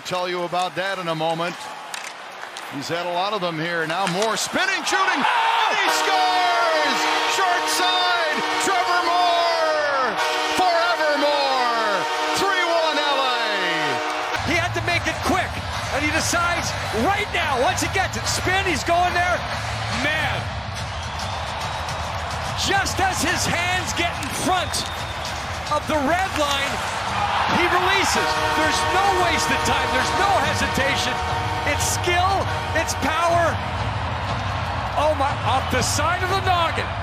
will tell you about that in a moment. He's had a lot of them here. Now Moore spinning, shooting, and he scores! Short side, Trevor Moore! Forevermore! 3-1 LA! He had to make it quick, and he decides right now, once he gets it, spin, he's going there. Man, just as his hands get in front of the red line, he releases. There's no wasted time. There's no hesitation. It's skill. It's power. Oh my, off the side of the noggin.